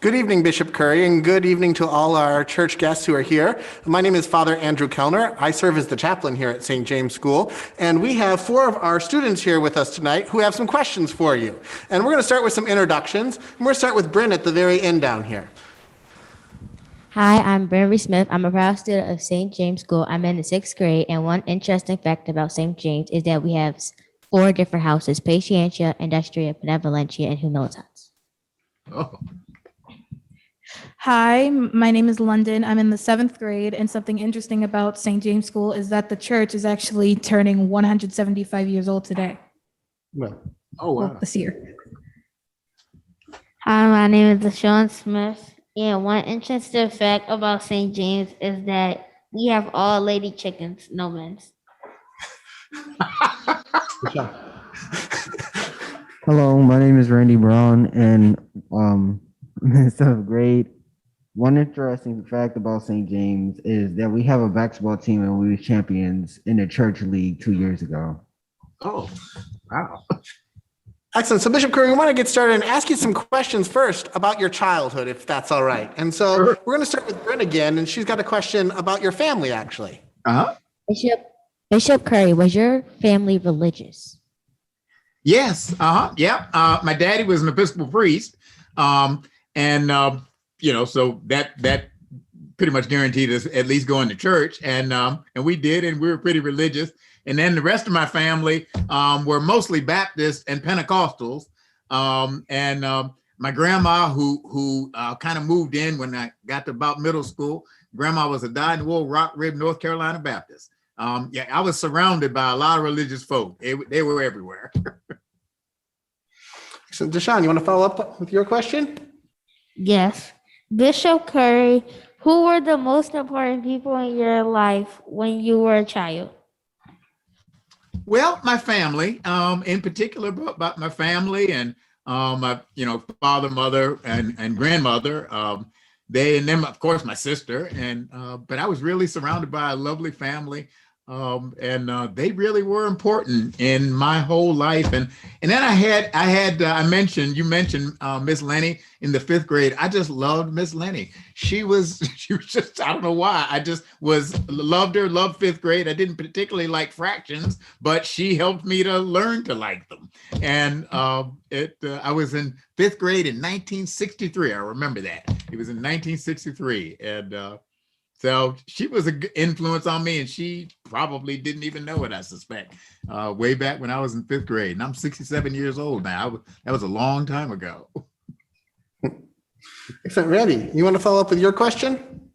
Good evening, Bishop Curry, and good evening to all our church guests who are here. My name is Father Andrew Kellner. I serve as the chaplain here at St. James School, and we have four of our students here with us tonight who have some questions for you. And we're going to start with some introductions, and we're going to start with Bryn at the very end down here. Hi, I'm Bryn Smith. I'm a proud student of St. James School. I'm in the 6th grade, and one interesting fact about St. James is that we have 4 different houses: Patientia, Industria, Benevolentia, and Humilitas. Oh. Hi, my name is London. I'm in the 7th grade, and something interesting about St. James School is that the church is actually turning 175 years old today. Well, Oh, wow. This year. Hi, my name is Deshaun Smith, and one interesting fact about St. James is that we have all lady chickens, no men's. Hello, my name is Randy Brown, and in 7th grade. One interesting fact about St. James is that we have a basketball team and we were champions in the church league 2 years ago. Oh, wow. excellent. So, Bishop Curry, we want to get started and ask you some questions first about your childhood, if that's all right. And so Sure. we're going to start with Bryn again, and she's got a question about your family, actually. Uh-huh. Bishop Curry, was your family religious? Yes. Uh-huh. Yeah. My daddy was an Episcopal priest. So that pretty much guaranteed us at least going to church. And we did, and we were pretty religious. And then the rest of my family were mostly Baptists and Pentecostals. My grandma, who kind of moved in when I got to about middle school, grandma was a dyed-in-the-wool Rock Rib, North Carolina Baptist. I was surrounded by a lot of religious folk. They were everywhere. So, Deshaun, you want to follow up with your question? Yes. Bishop Curry, who were the most important people in your life when you were a child? Well, my family, in particular, about my family and my, father, mother, and grandmother. They, and then of course my sister, but I was really surrounded by a lovely family, and they really were important in my whole life. And then you mentioned Miss Lenny in the 5th grade. I just loved Miss Lenny. She was just, I don't know why. I just loved her, loved 5th grade. I didn't particularly like fractions, but she helped me to learn to like them. And I was in 5th grade in 1963. I remember that. It was in 1963. And so she was an influence on me, and she probably didn't even know it, I suspect, way back when I was in 5th grade. And I'm 67 years old now. That was a long time ago. Excellent. Randy, you want to follow up with your question?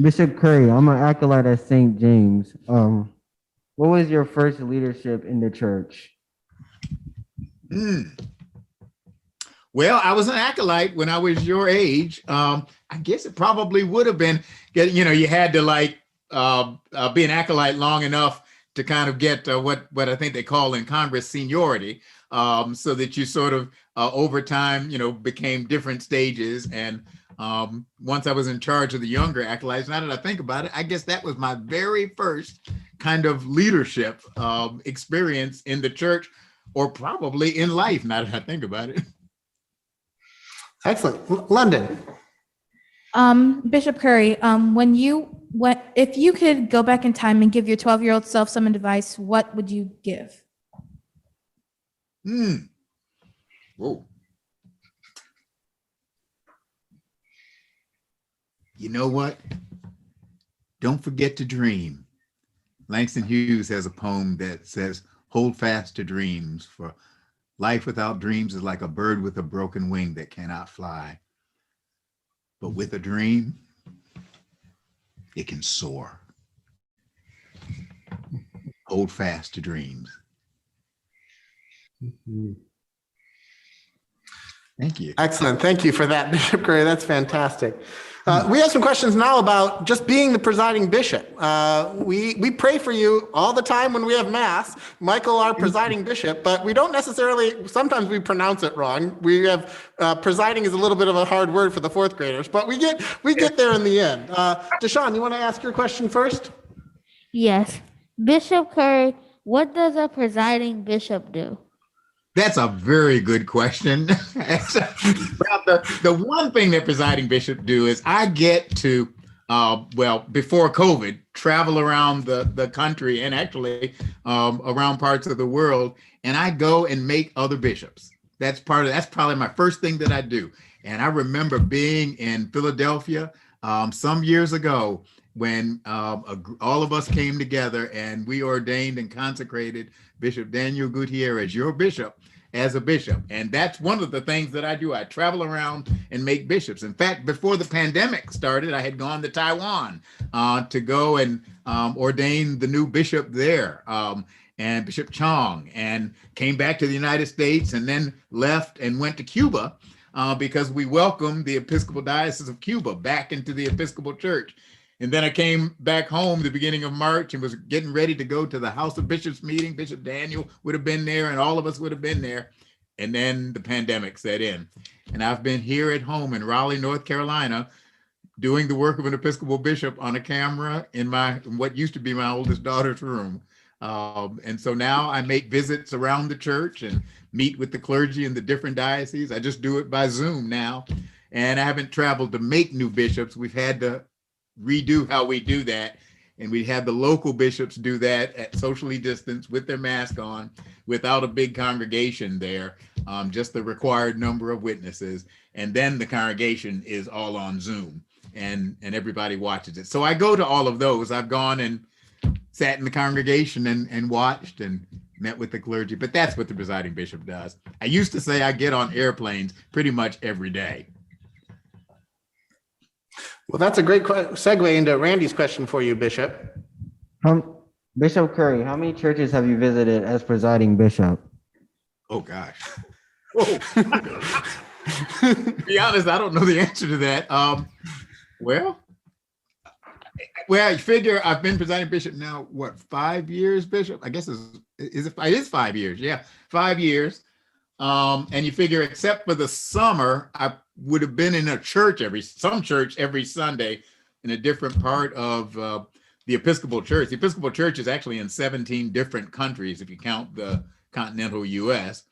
Bishop Curry, I'm an acolyte at St. James. What was your first leadership in the church? Well, I was an acolyte when I was your age. I guess it probably would have been, you had to be an acolyte long enough to kind of get what I think they call in Congress seniority, so that you sort of over time, became different stages. And once I was in charge of the younger acolytes, now that I think about it, I guess that was my very first kind of leadership experience in the church, or probably in life, now that I think about it. Excellent. London. Bishop Curry, if you could go back in time and give your 12-year-old self some advice, what would you give? Whoa. You know what? Don't forget to dream. Langston Hughes has a poem that says, "Hold fast to dreams, for life without dreams is like a bird with a broken wing that cannot fly. But with a dream, it can soar." Hold fast to dreams. Thank you. Excellent. Thank you for that, Bishop Curry. That's fantastic. We have some questions now about just being the presiding bishop. We pray for you all the time when we have mass, Michael, our presiding bishop, but we don't necessarily, sometimes we pronounce it wrong. We have, presiding is a little bit of a hard word for the 4th graders, but we get there in the end. Deshaun, you want to ask your question first? Yes. Bishop Curry, what does a presiding bishop do? That's a very good question. Well, the one thing that presiding bishop do is I get to, well, before COVID, travel around the country and actually around parts of the world, and I go and make other bishops. That's probably my first thing that I do. And I remember being in Philadelphia some years ago when all of us came together and we ordained and consecrated Bishop Daniel Gutierrez, your bishop, as a bishop. And that's one of the things that I do. I travel around and make bishops. In fact, before the pandemic started, I had gone to Taiwan to go and ordain the new bishop there, and Bishop Chong, and came back to the United States and then left and went to Cuba because we welcomed the Episcopal Diocese of Cuba back into the Episcopal Church. And then I came back home the beginning of March and was getting ready to go to the House of Bishops meeting. Bishop Daniel would have been there and all of us would have been there. And then the pandemic set in. And I've been here at home in Raleigh, North Carolina, doing the work of an Episcopal bishop on a camera in what used to be my oldest daughter's room. And so now I make visits around the church and meet with the clergy in the different dioceses. I just do it by Zoom now. And I haven't traveled to make new bishops. We've had to redo how we do that. And we had the local bishops do that at socially distanced with their mask on, without a big congregation there, just the required number of witnesses. And then the congregation is all on Zoom and everybody watches it. So I go to all of those. I've gone and sat in the congregation and watched and met with the clergy, but that's what the presiding bishop does. I used to say I get on airplanes pretty much every day. Well, that's a great segue into Randy's question for you, Bishop. Bishop Curry, how many churches have you visited as presiding bishop? Oh gosh. To be honest, I don't know the answer to that. Well, I figure I've been presiding bishop now, what, 5 years, Bishop? I guess it is 5 years. Yeah, 5 years. And you figure, except for the summer, I would have been in a church some church every Sunday in a different part of the Episcopal Church. The Episcopal Church is actually in 17 different countries, if you count the continental US.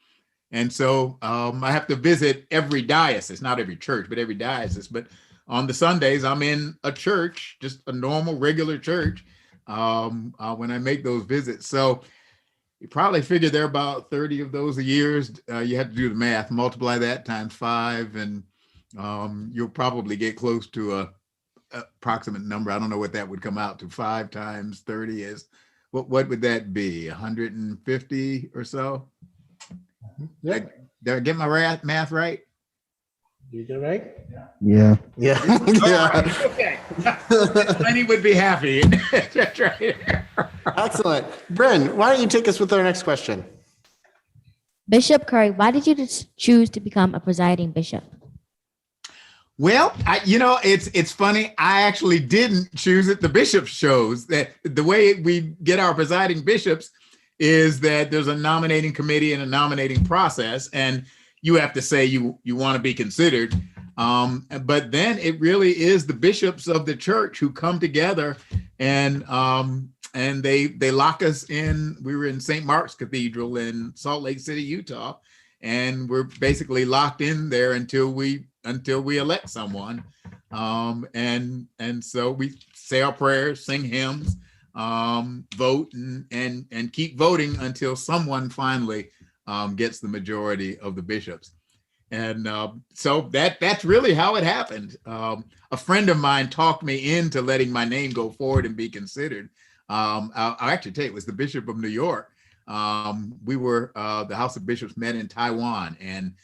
And so I have to visit every diocese, not every church, but every diocese. But on the Sundays, I'm in a church, just a normal, regular church, when I make those visits. So you probably figure there are about 30 of those a year. You have to do the math, multiply that times 5, and you'll probably get close to a approximate number. I don't know what that would come out to. 5 times 30 is, what would that be? 150 or so? Yeah. Did I get my math right? You did right? Yeah. Yeah. Right, okay. Lenny would be happy. That's right. Excellent. Bryn, why don't you take us with our next question? Bishop Curry, why did you choose to become a presiding bishop? Well, it's funny. I actually didn't choose it. The bishop chose that. The way we get our presiding bishops is that there's a nominating committee and a nominating process, and you have to say you want to be considered. But then it really is the bishops of the church who come together and they lock us in. We were in St. Mark's Cathedral in Salt Lake City, Utah, and we're basically locked in there until we elect someone. And so we say our prayers, sing hymns, vote and keep voting until someone finally gets the majority of the bishops. And so that's really how it happened. A friend of mine talked me into letting my name go forward and be considered. I'll actually tell you, it was the Bishop of New York. We were, the House of Bishops met in Taiwan, and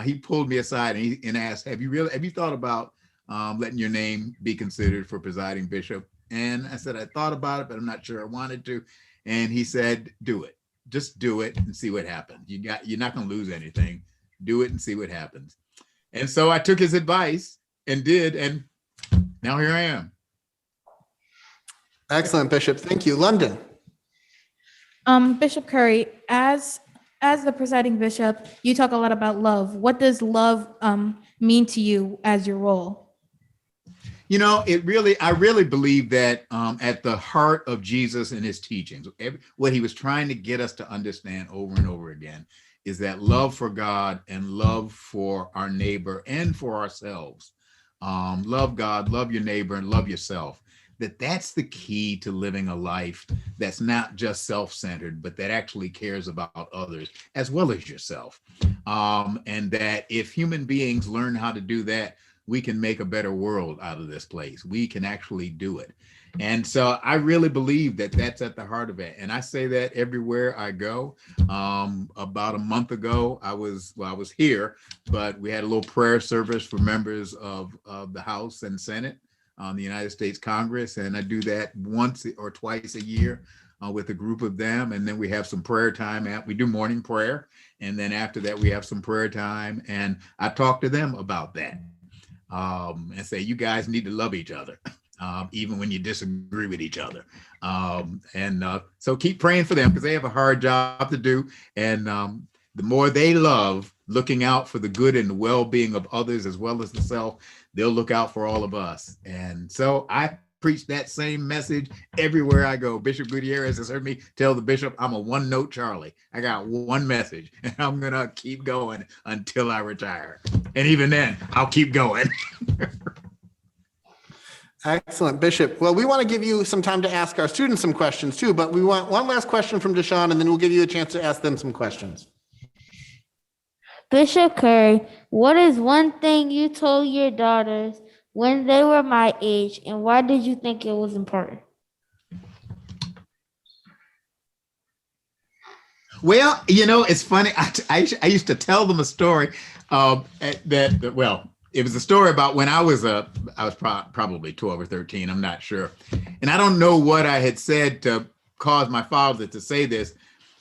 he pulled me aside and asked, have you thought about letting your name be considered for presiding bishop? And I said, I thought about it, but I'm not sure I wanted to. And he said, do it. Just do it and see what happens. You're not going to lose anything. Do it and see what happens. And so I took his advice and did, and now here I am. Excellent, Bishop. Thank you. London. Bishop Curry, as the presiding bishop, you talk a lot about love. What does love mean to you as your role? I really believe that at the heart of Jesus and his teachings, what he was trying to get us to understand over and over again is that love for God and love for our neighbor and for ourselves. Love God, love your neighbor, and love yourself. That's the key to living a life that's not just self-centered, but that actually cares about others as well as yourself. And that if human beings learn how to do that, we can make a better world out of this place. We can actually do it. And so I really believe that that's at the heart of it. And I say that everywhere I go. About a month ago, I was here, but we had a little prayer service for members of the House and Senate on the United States Congress. And I do that once or twice a year with a group of them. And then we have some prayer time. We do morning prayer. And then after that, we have some prayer time. And I talk to them about that and say, you guys need to love each other. Even when you disagree with each other. So keep praying for them because they have a hard job to do. And the more they love looking out for the good and the well-being of others as well as the self, they'll look out for all of us. And so I preach that same message everywhere I go. Bishop Gutierrez has heard me tell the bishop, I'm a one-note Charlie. I got one message and I'm gonna keep going until I retire. And even then, I'll keep going. Excellent, Bishop. Well, we want to give you some time to ask our students some questions too, but we want one last question from Deshaun, and then we'll give you a chance to ask them some questions. Bishop Curry, what is one thing you told your daughters when they were my age, and why did you think it was important? Well, it's funny. I used to tell them a story it was a story about when I was probably 12 or 13. I'm not sure. And I don't know what I had said to cause my father to say this.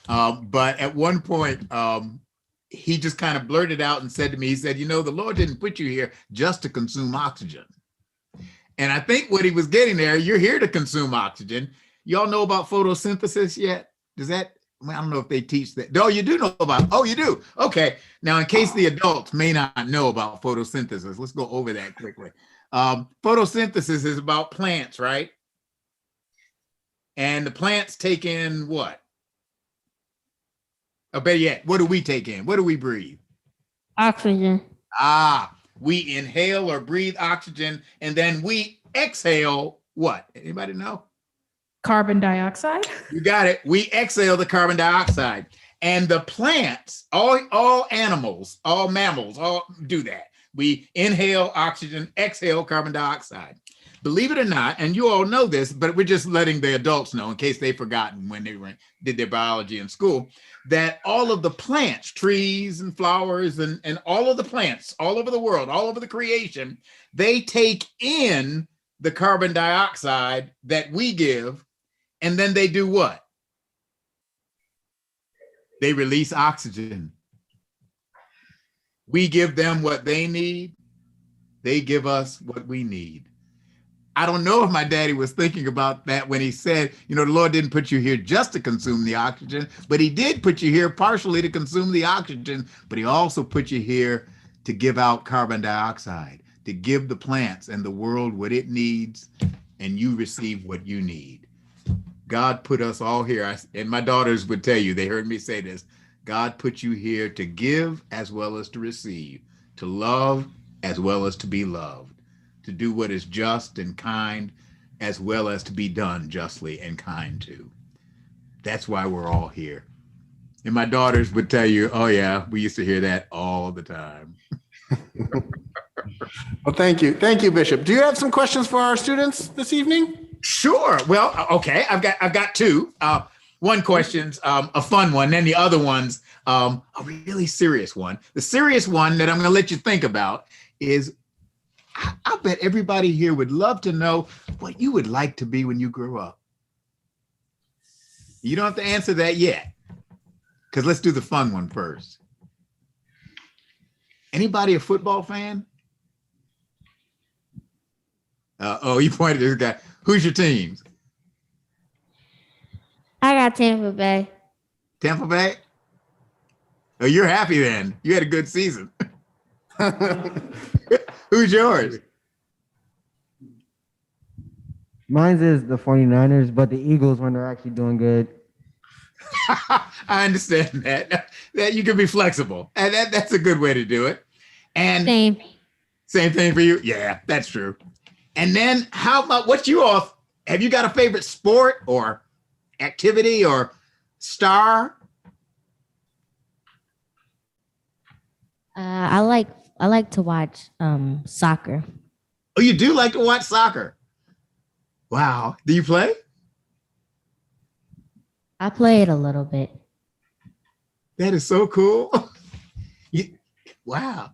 But at one point, he just kind of blurted out and said to me, he said, the Lord didn't put you here just to consume oxygen. And I think what he was getting there, you're here to consume oxygen. Y'all know about photosynthesis yet? I don't know if they teach that. No, you do know about. Oh, you do. Okay. Now, in case the adults may not know about photosynthesis, let's go over that quickly. Photosynthesis is about plants, right? And the plants take in what? Or better yet, what do we take in? What do we breathe? Oxygen. We inhale or breathe oxygen, and then we exhale what? Anybody know? Carbon dioxide. You got it. We exhale the carbon dioxide. And the plants, all animals, all mammals, all do that. We inhale oxygen, exhale carbon dioxide. Believe it or not, and you all know this, but we're just letting the adults know in case they've forgotten when they did their biology in school, that all of the plants, trees and flowers and all of the plants all over the world, all over the creation, they take in the carbon dioxide that we give. And then they do what? They release oxygen. We give them what they need. They give us what we need. I don't know if my daddy was thinking about that when he said, the Lord didn't put you here just to consume the oxygen, but he did put you here partially to consume the oxygen, but he also put you here to give out carbon dioxide, to give the plants and the world what it needs, and you receive what you need. God put us all here, and my daughters would tell you, they heard me say this, God put you here to give as well as to receive, to love as well as to be loved, to do what is just and kind as well as to be done justly and kind to. That's why we're all here. And my daughters would tell you, oh yeah, we used to hear that all the time. Well, thank you. Thank you, Bishop. Do you have some questions for our students this evening? Sure. Well, okay. I've got two. One question's a fun one, and the other one's a really serious one. The serious one that I'm going to let you think about is, I bet everybody here would love to know what you would like to be when you grow up. You don't have to answer that yet, because let's do the fun one first. Anybody a football fan? You pointed to this guy. Who's your teams? I got Tampa Bay. Tampa Bay? Oh, you're happy then. You had a good season. Who's yours? Mine is the 49ers, but the Eagles when they're actually doing good. I understand that. That you can be flexible. And that's a good way to do it. And Same. same thing for you. Yeah, that's true. And then how about what you all have you got a favorite sport or activity or star? I like to watch soccer. Oh, you do like to watch soccer. Wow. Do you play? I play it a little bit. That is so cool. Wow.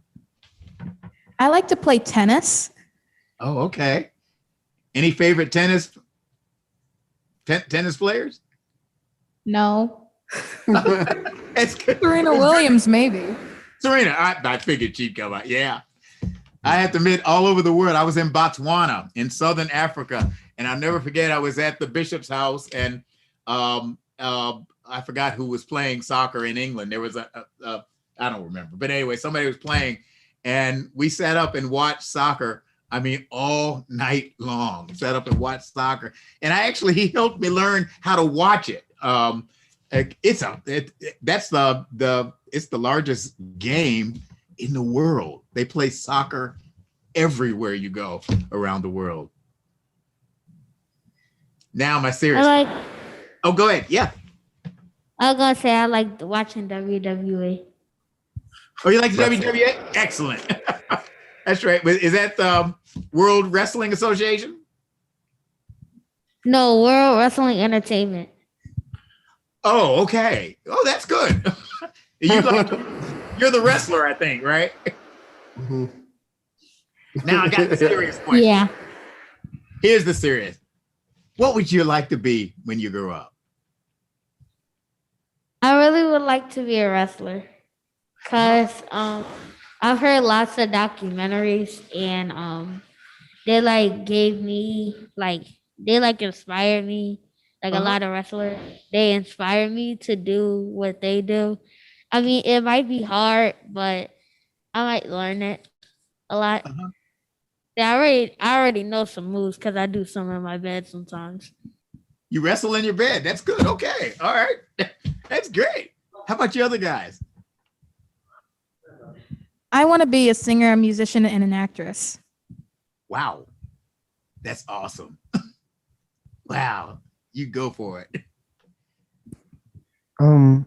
I like to play tennis. Oh, okay. Any favorite tennis players? No. That's good. Serena Williams, maybe. Serena, I figured she'd come out. Yeah. I have to admit, all over the world, I was in Botswana, in Southern Africa, and I'll never forget, I was at the bishop's house, and I forgot who was playing soccer in England. There was I don't remember, but anyway, somebody was playing, and we sat up and watched soccer. I mean, all night long, sat up and watched soccer, and he helped me learn how to watch it. It's the largest game in the world. They play soccer everywhere you go around the world. Now my serious. Oh, go ahead. Yeah. I was gonna say I like watching WWE. Oh, you like the WWE? Excellent. That's right. But is that the World Wrestling Association? No, World Wrestling Entertainment. Oh, okay. Oh, that's good. You're the wrestler, I think, right? Mhm. Now I got the serious question. Yeah. Here's the serious. What would you like to be when you grow up? I really would like to be a wrestler because I've heard lots of documentaries and they inspired me. Like a lot of wrestlers, they inspire me to do what they do. I mean, it might be hard, but I might learn it a lot. Yeah, I already know some moves because I do some in my bed sometimes. You wrestle in your bed. That's good. Okay. All right. That's great. How about you other guys? I want to be a singer, a musician, and an actress. Wow. That's awesome. Wow. You go for it. I don't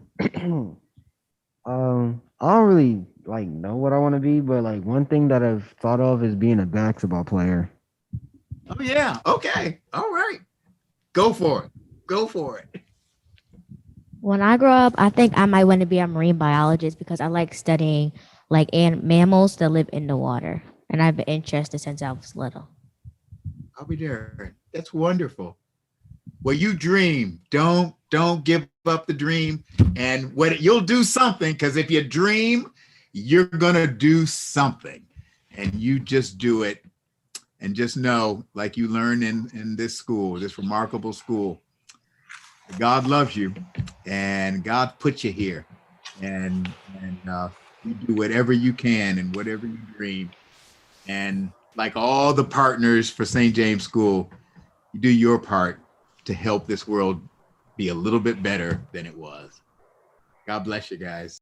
really know what I want to be, but one thing that I've thought of is being a basketball player. Oh yeah. Okay. All right. Go for it. Go for it. When I grow up, I think I might want to be a marine biologist because I like studying mammals that live in the water, and I've been interested since I was little. I'll be there. That's wonderful. Well, you dream. Don't give up the dream. And you'll do something, because if you dream, you're gonna do something. And you just do it. And just know, like you learn in this school, this remarkable school, God loves you and God put you here. And you do whatever you can and whatever you dream. And like all the partners for St. James School, you do your part to help this world be a little bit better than it was. God bless you guys.